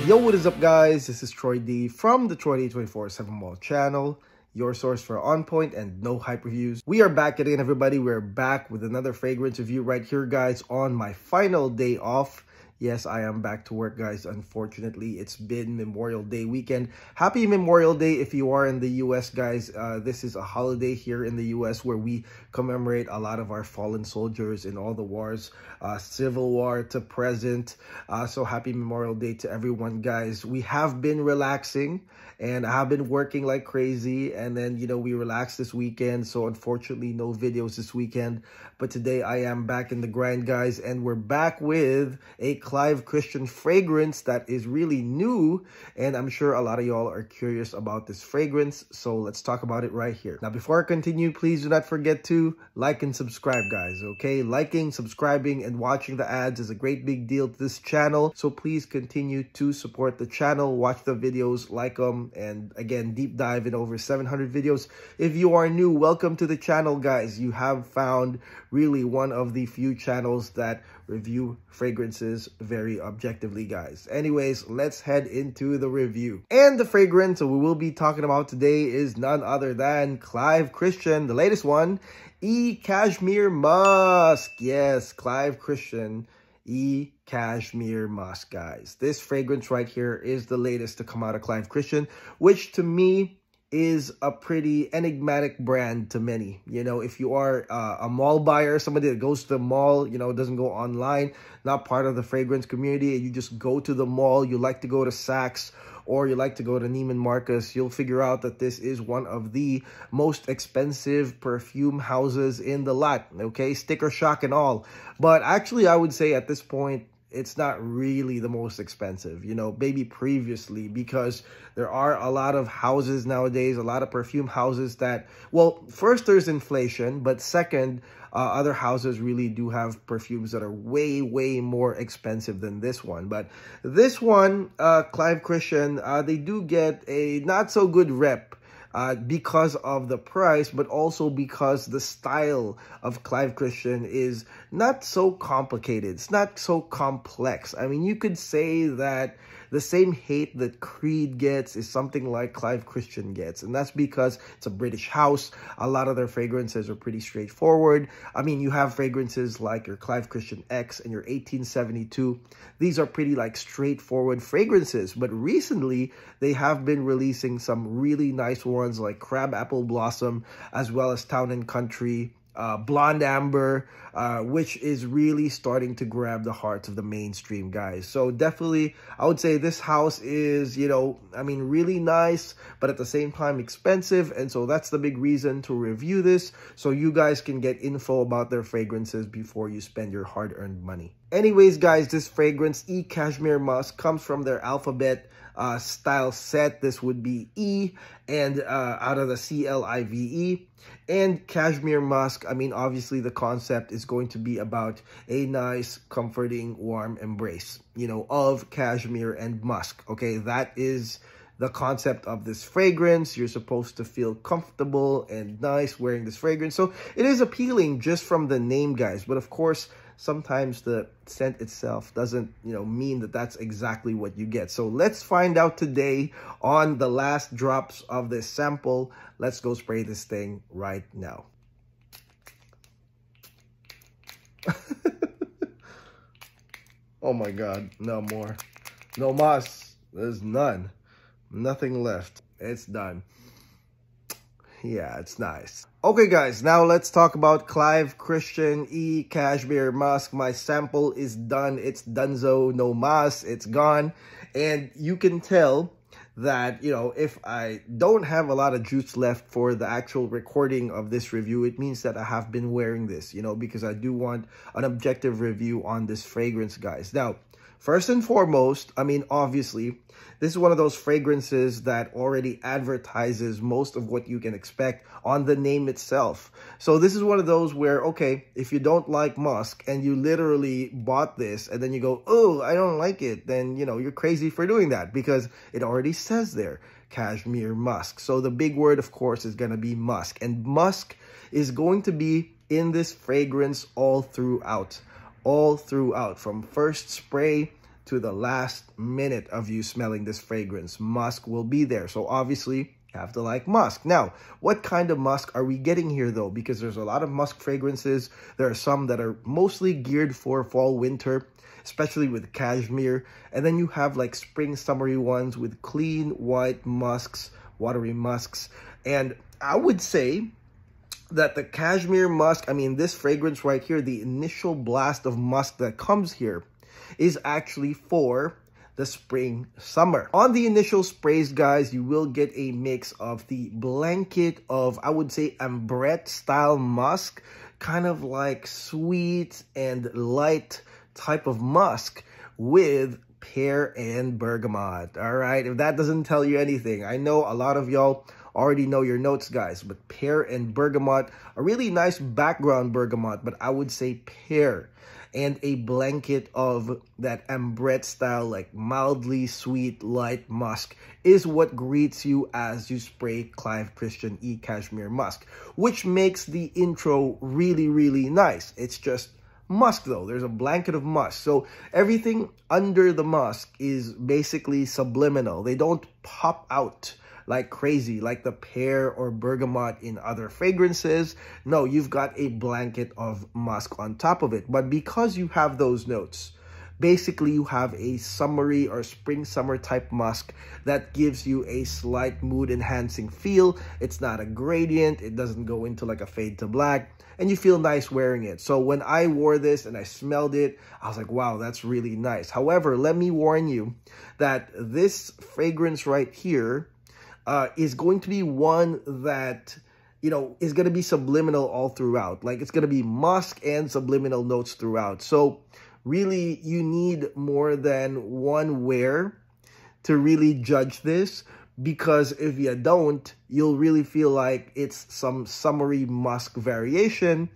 Yo, what is up, guys? This is Troy D from the Troy D 24/7 Mall channel, your source for on point and no hype reviews. We are back again, everybody. We're back with another fragrance review right here, guys, on my final day off. Yes, I am back to work, guys. Unfortunately, it's been Memorial Day weekend. Happy Memorial Day if you are in the US, guys. This is a holiday here in the US where we commemorate a lot of our fallen soldiers in all the wars, Civil War to present. So happy Memorial Day to everyone, guys. We have been relaxing and I have been working like crazy, and then, you know, we relaxed this weekend. So unfortunately, no videos this weekend. But today I am back in the grind, guys, and we're back with a Clive Christian fragrance that is really new, and I'm sure a lot of y'all are curious about this fragrance, so let's talk about it right here. Now, before I continue, please do not forget to like and subscribe, guys, okay? Liking, subscribing, and watching the ads is a great big deal to this channel, so please continue to support the channel, watch the videos, like them, and again, deep dive in over 700 videos. If you are new, welcome to the channel, guys. You have found really one of the few channels that review fragrances very objectively, guys. Anyways, let's head into the review. And the fragrance we will be talking about today is none other than Clive Christian, the latest one, Cashmere Musk. Yes, Clive Christian, Cashmere Musk, guys. This fragrance right here is the latest to come out of Clive Christian, which to me is a pretty enigmatic brand to many. You know, if you are a mall buyer, somebody that goes to the mall, you know, doesn't go online, not part of the fragrance community, and you just go to the mall, you like to go to Saks, or you like to go to Neiman Marcus, you'll figure out that this is one of the most expensive perfume houses in the lot, okay? Sticker shock and all. But actually, I would say at this point, it's not really the most expensive, you know, maybe previously, because there are a lot of houses nowadays, a lot of perfume houses that, well, first there's inflation, but second, other houses really do have perfumes that are way, way more expensive than this one. But this one, Clive Christian, they do get a not so good rep because of the price, but also because the style of Clive Christian is not so complicated. It's not so complex. I mean, you could say that the same hate that Creed gets is something like Clive Christian gets. And that's because it's a British house. A lot of their fragrances are pretty straightforward. I mean, you have fragrances like your Clive Christian X and your 1872. These are pretty like straightforward fragrances. But recently, they have been releasing some really nice ones like Crab Apple Blossom, as well as Town and Country, Blonde Amber, which is really starting to grab the hearts of the mainstream, guys. So definitely, I would say this house is, you know, I mean, really nice, but at the same time expensive. And so that's the big reason to review this, so you guys can get info about their fragrances before you spend your hard-earned money. Anyways, guys, this fragrance, Cashmere Musk, comes from their alphabet style set. This would be E, and out of the CLIVE. And Cashmere Musk, I mean, obviously the concept is going to be about a nice, comforting, warm embrace, you know, of cashmere and musk. Okay, that is the concept of this fragrance. You're supposed to feel comfortable and nice wearing this fragrance. So it is appealing just from the name, guys. But of course, sometimes the scent itself doesn't, you know, mean that that's exactly what you get. So let's find out today on the last drops of this sample. Let's go spray this thing right now. Oh my God, no more. No mas. There's none. Nothing left. It's done. Yeah, it's nice. Okay, guys, now let's talk about Clive Christian Cashmere Musk. My sample is done. It's donezo, no mas, it's gone. And you can tell that, you know, if I don't have a lot of juice left for the actual recording of this review, it means that I have been wearing this, you know, because I do want an objective review on this fragrance, guys. Now, first and foremost, I mean, obviously, this is one of those fragrances that already advertises most of what you can expect on the name itself. So this is one of those where, okay, if you don't like musk and you literally bought this and then you go, oh, I don't like it, then, you know, you're crazy for doing that because it already says there, Cashmere Musk. So the big word, of course, is going to be musk. And musk is going to be in this fragrance all throughout, from first spray to the last minute of you smelling this fragrance. Musk will be there. So obviously, you have to like musk. Now, what kind of musk are we getting here though? Because there's a lot of musk fragrances. There are some that are mostly geared for fall, winter, especially with cashmere. And then you have like spring, summery ones with clean, white musks, watery musks. And I would say that the Cashmere Musk, I mean, this fragrance right here, the initial blast of musk that comes here is actually for the spring, summer. On the initial sprays, guys, you will get a mix of the blanket of, I would say, ambrette style musk, kind of like sweet and light type of musk with pear and bergamot. All right, if that doesn't tell you anything, I know a lot of y'all already know your notes, guys, but pear and bergamot, a really nice background bergamot, but I would say pear and a blanket of that ambrette style, like mildly sweet, light musk is what greets you as you spray Clive Christian E Cashmere Musk, which makes the intro really, really nice. It's just musk though. There's a blanket of musk. So everything under the musk is basically subliminal. They don't pop out like crazy, like the pear or bergamot in other fragrances. No, you've got a blanket of musk on top of it. But because you have those notes, basically you have a summery or spring-summer type musk that gives you a slight mood-enhancing feel. It's not a gradient. It doesn't go into like a fade to black. And you feel nice wearing it. So when I wore this and I smelled it, I was like, wow, that's really nice. However, let me warn you that this fragrance right here is going to be one that, you know, is going to be subliminal all throughout. Like, it's going to be musk and subliminal notes throughout. So really, you need more than one wear to really judge this, because if you don't, you'll really feel like it's some summery musk variation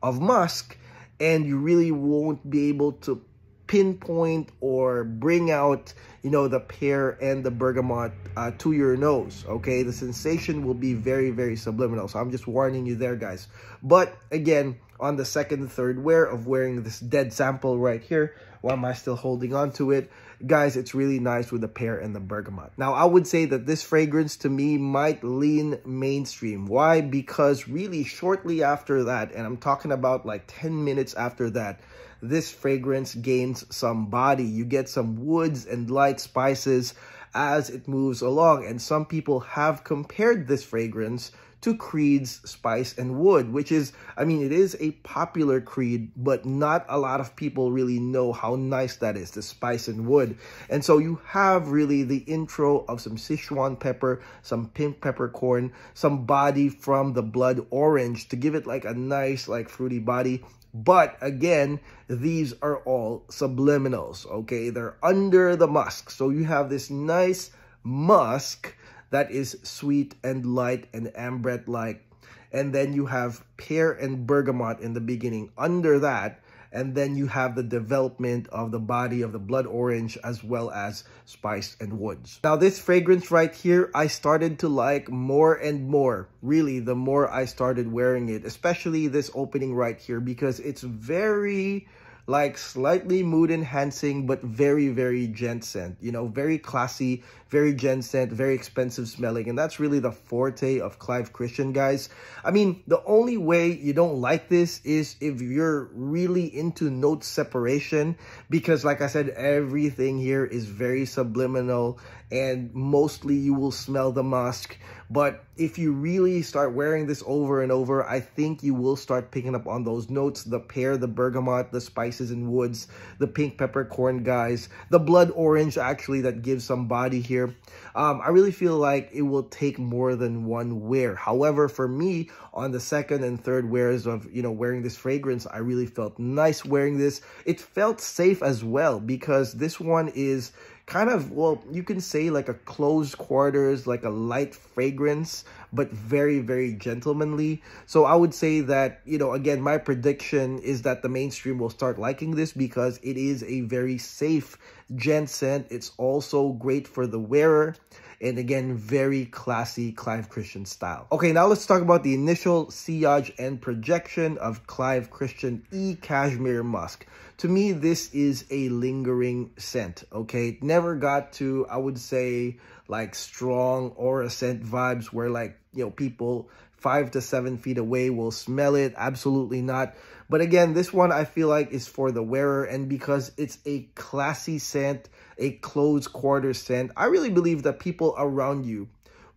of musk, and you really won't be able to pinpoint or bring out, you know, the pear and the bergamot to your nose. Okay, the sensation will be very, very subliminal. So I'm just warning you there, guys. But again, on the second and third wear of wearing this dead sample right here, why am I still holding on to it, guys? It's really nice with the pear and the bergamot. Now, I would say that this fragrance to me might lean mainstream. Why? Because really shortly after that, and I'm talking about like 10 minutes after that, this fragrance gains some body. You get some woods and light spices as it moves along. And some people have compared this fragrance to Creed's Spice and Wood, which is, I mean, it is a popular Creed, but not a lot of people really know how nice that is, the Spice and Wood. And so you have really the intro of some Sichuan pepper, some pink peppercorn, some body from the blood orange to give it like a nice, like fruity body. But again, these are all subliminals, okay? They're under the musk. So you have this nice musk that is sweet and light and ambrette-like. And then you have pear and bergamot in the beginning under that. And then you have the development of the body of the blood orange as well as spice and woods. Now, this fragrance right here, I started to like more and more. Really, the more I started wearing it, especially this opening right here, because it's very, like, slightly mood enhancing, but very, very gent scent, you know, very classy, very gent scent, very expensive smelling. And that's really the forte of Clive Christian, guys. I mean, the only way you don't like this is if you're really into note separation, because like I said, everything here is very subliminal and mostly you will smell the musk. But if you really start wearing this over and over, I think you will start picking up on those notes, the pear, the bergamot, the spices and woods, the pink peppercorn, guys, the blood orange actually that gives some body here. I really feel like it will take more than one wear. However, for me, on the second and third wears of, you know, wearing this fragrance, I really felt nice wearing this. It felt safe as well, because this one is kind of, well, you can say like a closed quarters, like a light fragrance, but very, very gentlemanly. So I would say that, you know, again, my prediction is that the mainstream will start liking this because it is a very safe gent scent. It's also great for the wearer. And again, very classy Clive Christian style. Okay, now let's talk about the initial sillage and projection of Clive Christian E Cashmere Musk. to me, this is a lingering scent, okay? It never got to, I would say, like strong aura scent vibes where like, you know, people 5 to 7 feet away will smell it. Absolutely not. But again, this one I feel like is for the wearer, and because it's a classy scent, a close quarter scent, I really believe that people around you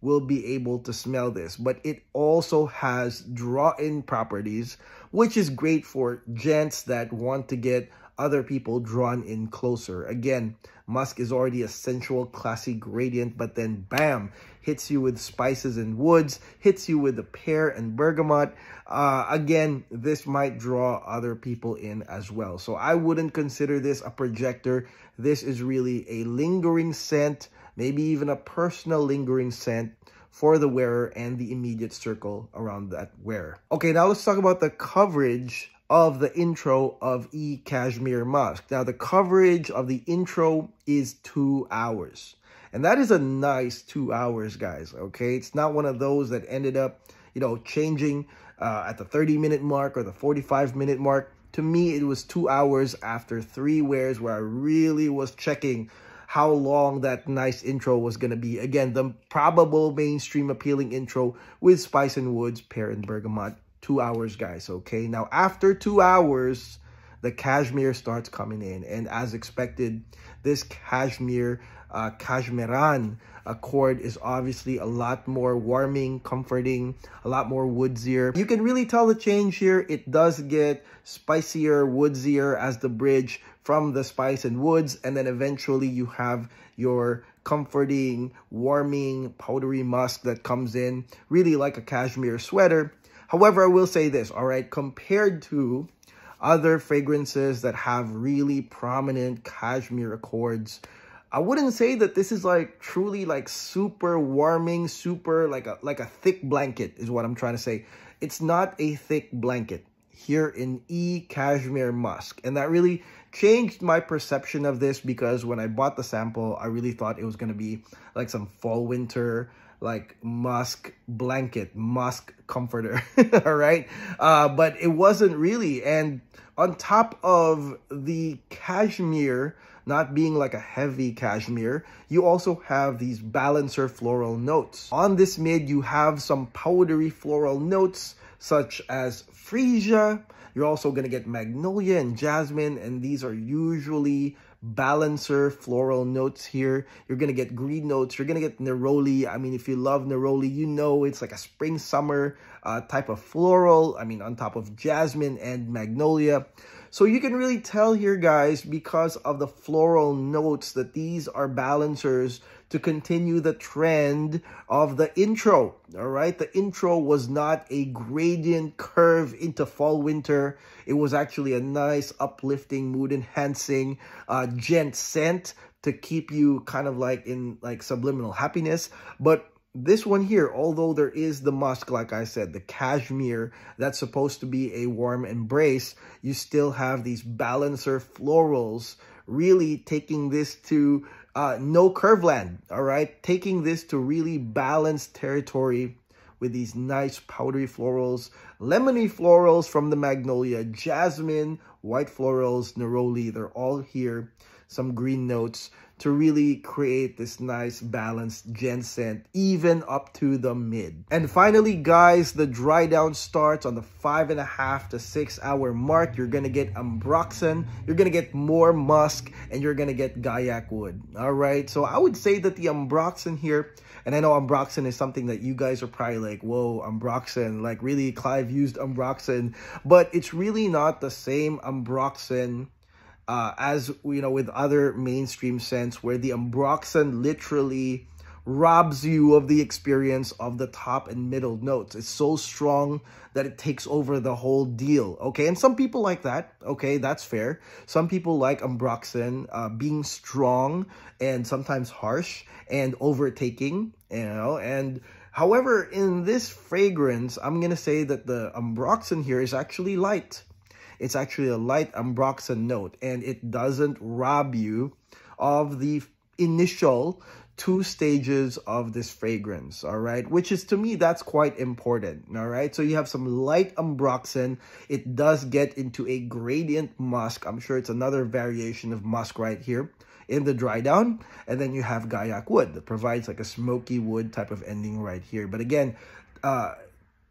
will be able to smell this. But it also has draw-in properties, which is great for gents that want to get other people drawn in closer. Again, musk is already a sensual, classy gradient, but then bam, hits you with spices and woods, hits you with the pear and bergamot. Again, this might draw other people in as well. So I wouldn't consider this a projector. This is really a lingering scent, maybe even a personal lingering scent for the wearer and the immediate circle around that wearer. Okay, now let's talk about the coverage of the intro of Cashmere Musk. Now, the coverage of the intro is 2 hours. And that is a nice 2 hours, guys, okay? It's not one of those that ended up, you know, changing at the 30-minute mark or the 45-minute mark. To me, it was 2 hours after 3 wears where I really was checking how long that nice intro was going to be. Again, the probable mainstream appealing intro with spice and woods, pear and bergamot. 2 hours, guys, okay? Now, after 2 hours, the cashmere starts coming in. And as expected, this cashmere, Cashmeran accord is obviously a lot more warming, comforting, a lot more woodsier. You can really tell the change here. It does get spicier, woodsier as the bridge from the spice and woods. And then eventually you have your comforting, warming, powdery musk that comes in, really like a cashmere sweater. However, I will say this, all right, compared to other fragrances that have really prominent cashmere accords, I wouldn't say that this is like truly like super warming, super like a thick blanket is what I'm trying to say. It's not a thick blanket here in Cashmere Musk. And that really changed my perception of this, because when I bought the sample, I really thought it was going to be like some fall winter like musk blanket, musk comforter, all right? But it wasn't really. And on top of the cashmere not being like a heavy cashmere, you also have these balancer floral notes. On this mid, you have some powdery floral notes such as freesia. You're also going to get magnolia and jasmine, and these are usually balancer floral notes here. You're going to get green notes. You're going to get neroli. I mean, if you love neroli, you know it's like a spring summer type of floral. I mean, on top of jasmine and magnolia. So you can really tell here, guys, because of the floral notes, that these are balancers to continue the trend of the intro, all right? The intro was not a gradient curve into fall winter. It was actually a nice, uplifting, mood-enhancing gent scent to keep you kind of like in like subliminal happiness. But this one here, although there is the musk, like I said, the cashmere, that's supposed to be a warm embrace, you still have these balancer florals really taking this to no curve land, all right? Taking this to really balanced territory with these nice powdery florals, lemony florals from the magnolia, jasmine, white florals, neroli, they're all here. Some green notes to really create this nice balanced gent scent, even up to the mid. And finally, guys, the dry down starts on the 5.5 to 6 hour mark. You're gonna get ambroxan, you're gonna get more musk, and you're gonna get gaiac wood. All right, so I would say that the ambroxan here, and I know ambroxan is something that you guys are probably like, whoa, ambroxan, like really Clive used ambroxan, but it's really not the same ambroxan as, you know, with other mainstream scents, where the ambroxan literally robs you of the experience of the top and middle notes. It's so strong that it takes over the whole deal, okay? And some people like that, okay? That's fair. Some people like ambroxan being strong and sometimes harsh and overtaking, you know? And however, in this fragrance, I'm gonna say that the ambroxan here is actually light. It's actually a light ambroxan note, and it doesn't rob you of the initial 2 stages of this fragrance, all right? Which is, to me, that's quite important, all right? So you have some light ambroxan. It does get into a gradient musk. I'm sure it's another variation of musk right here in the dry down. And then you have Gaiac wood that provides like a smoky wood type of ending right here. But again,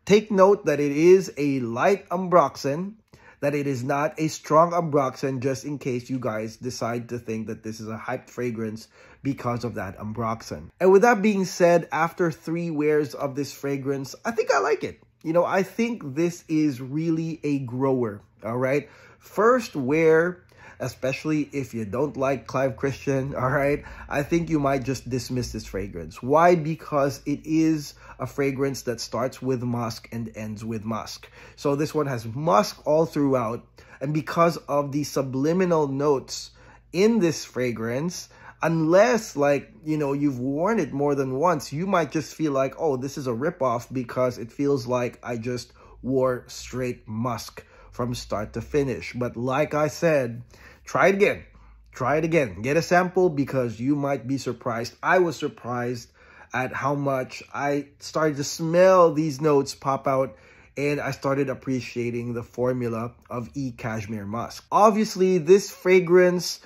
take note that it is a light ambroxan, that it is not a strong ambroxan, just in case you guys decide to think that this is a hyped fragrance because of that ambroxan. And with that being said, after 3 wears of this fragrance, I think I like it. You know, I think this is really a grower, all right? First wear, especially if you don't like Clive Christian, all right, I think you might just dismiss this fragrance. Why? Because it is a fragrance that starts with musk and ends with musk. So this one has musk all throughout, and because of the subliminal notes in this fragrance, unless, like, you know, you've worn it more than once, you might just feel like, oh, this is a ripoff because it feels like I just wore straight musk from start to finish. But like I said, try it again. Try it again. Get a sample because you might be surprised. I was surprised at how much I started to smell these notes pop out, and I started appreciating the formula of Cashmere Musk. Obviously, this fragrance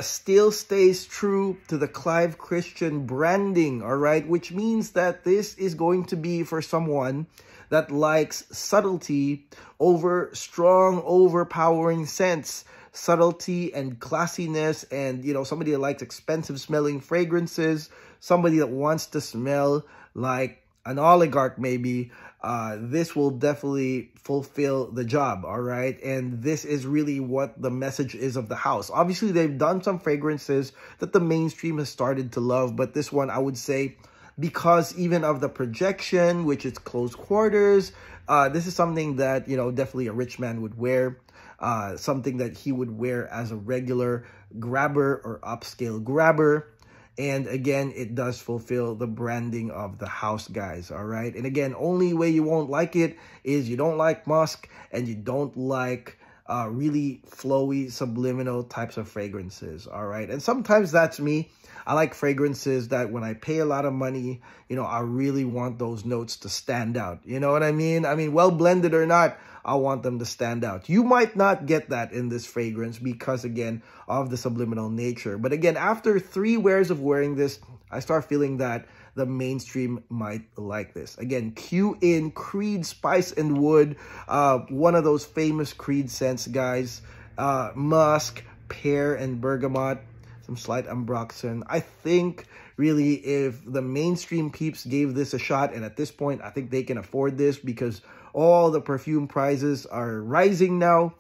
still stays true to the Clive Christian branding, all right? Which means that this is going to be for someone that likes subtlety over strong, overpowering scents. Subtlety and classiness, and, you know, somebody that likes expensive smelling fragrances, somebody that wants to smell like an oligarch maybe, this will definitely fulfill the job, all right? And this is really what the message is of the house. Obviously, they've done some fragrances that the mainstream has started to love, but this one, I would say, because even of the projection, which is close quarters, this is something that, you know, definitely a rich man would wear. Something that he would wear as a regular grabber or upscale grabber. And again, it does fulfill the branding of the house, guys, all right? And again, only way you won't like it is you don't like musk and you don't like really flowy, subliminal types of fragrances, all right? And sometimes that's me. I like fragrances that when I pay a lot of money, you know, I really want those notes to stand out. You know what I mean? I mean, well blended or not, I want them to stand out. You might not get that in this fragrance because, again, of the subliminal nature. But again, after 3 wears of wearing this, I start feeling that the mainstream might like this. Again, Q in Creed Spice and Wood, one of those famous Creed scents, guys. Musk, pear, and bergamot. Some slight ambroxan. I think really if the mainstream peeps gave this a shot, and at this point I think they can afford this because all the perfume prices are rising now,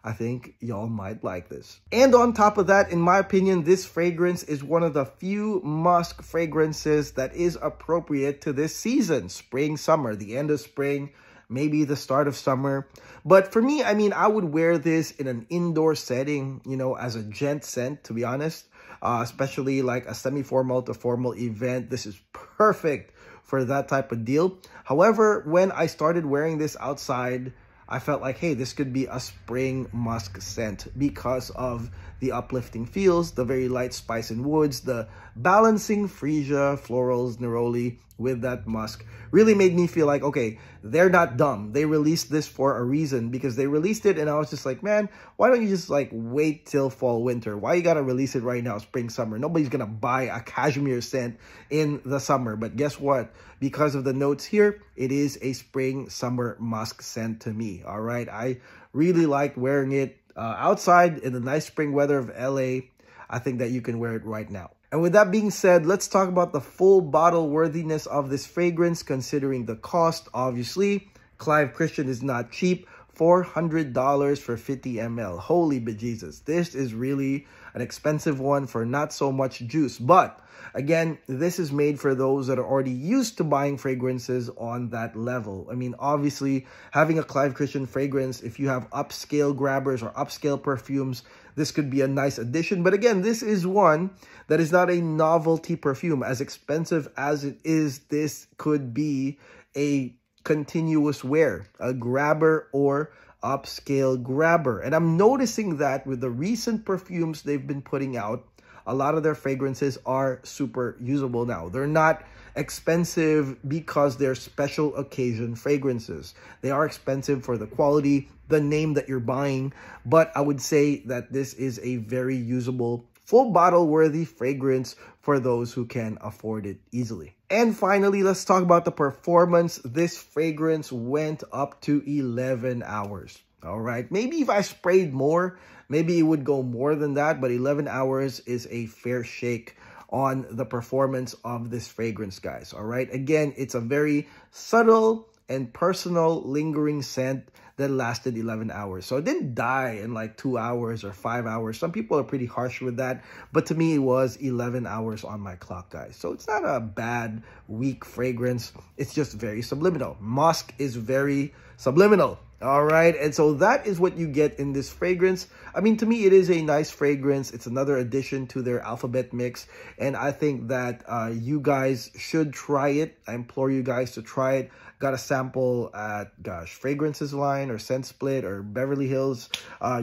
I think y'all might like this. And on top of that, in my opinion, this fragrance is one of the few musk fragrances that is appropriate to this season, spring, summer, the end of spring, maybe the start of summer. But for me, I mean, I would wear this in an indoor setting, you know, as a gent scent, to be honest. Especially like a semi-formal to formal event. This is perfect for that type of deal. However, when I started wearing this outside, I felt like, hey, this could be a spring musk scent because of the uplifting feels, the very light spice and woods, the balancing freesia, florals, neroli with that musk really made me feel like, okay, they're not dumb. They released this for a reason because they released it and I was just like, man, why don't you just like wait till fall, winter? Why you gotta release it right now, spring, summer? Nobody's gonna buy a cashmere scent in the summer. But guess what? Because of the notes here, it is a spring, summer musk scent to me, all right? I really liked wearing it outside in the nice spring weather of LA. I think that you can wear it right now. And with that being said, let's talk about the full bottle worthiness of this fragrance, considering the cost. Obviously, Clive Christian is not cheap. $400 for 50 ml. Holy bejesus. This is really an expensive one for not so much juice. But again, this is made for those that are already used to buying fragrances on that level. I mean, obviously, having a Clive Christian fragrance, if you have upscale grabbers or upscale perfumes, this could be a nice addition. But again, this is one that is not a novelty perfume. As expensive as it is, this could be a continuous wear, a grabber or upscale grabber. And I'm noticing that with the recent perfumes they've been putting out, a lot of their fragrances are super usable now. They're not expensive because they're special occasion fragrances. They are expensive for the quality, the name that you're buying, but I would say that this is a very usable, full bottle worthy fragrance for those who can afford it easily. And finally, let's talk about the performance. This fragrance went up to 11 hours. All right, maybe if I sprayed more, maybe it would go more than that, but 11 hours is a fair shake on the performance of this fragrance, guys. All right, again, it's a very subtle and personal lingering scent that lasted 11 hours. So it didn't die in like 2 hours or 5 hours. Some people are pretty harsh with that, but to me, it was 11 hours on my clock, guys. So it's not a bad, weak fragrance. It's just very subliminal. Musk is very subliminal. All right, and so that is what you get in this fragrance. I mean, to me, it is a nice fragrance. It's another addition to their alphabet mix, and I think that you guys should try it. I implore you guys to try it. Got a sample at, Fragrances Line or Scent Split or Beverly Hills.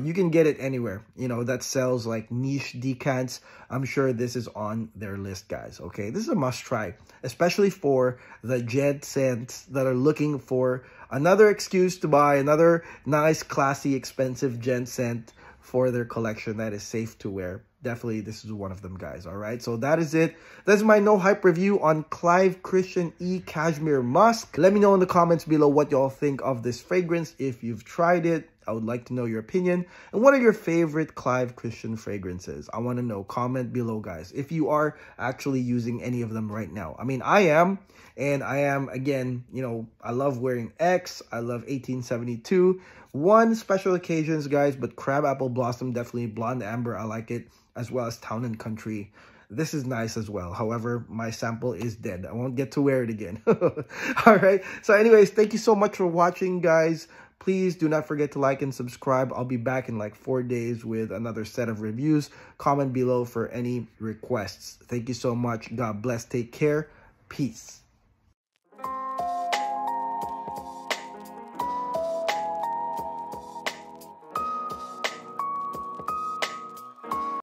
You can get it anywhere, you know, that sells like niche decants. I'm sure this is on their list, guys, okay? This is a must try, especially for the gent scents that are looking for another excuse to buy another nice, classy, expensive gent scent for their collection that is safe to wear. Definitely, this is one of them, guys. All right, so that is it. That's my no hype review on Clive Christian E Cashmere Musk. Let me know in the comments below what y'all think of this fragrance. If you've tried it, I would like to know your opinion. And what are your favorite Clive Christian fragrances? I want to know. Comment below, guys, if you are actually using any of them right now. I mean, I am. And I am, again, you know, I love wearing X. I love 1872. One special occasions, guys, but Crab Apple Blossom, definitely. Blonde Amber, I like it, as well as Town and Country. This is nice as well. However, my sample is dead. I won't get to wear it again. All right. So anyways, thank you so much for watching, guys. Please do not forget to like and subscribe. I'll be back in like 4 days with another set of reviews. Comment below for any requests. Thank you so much. God bless. Take care. Peace.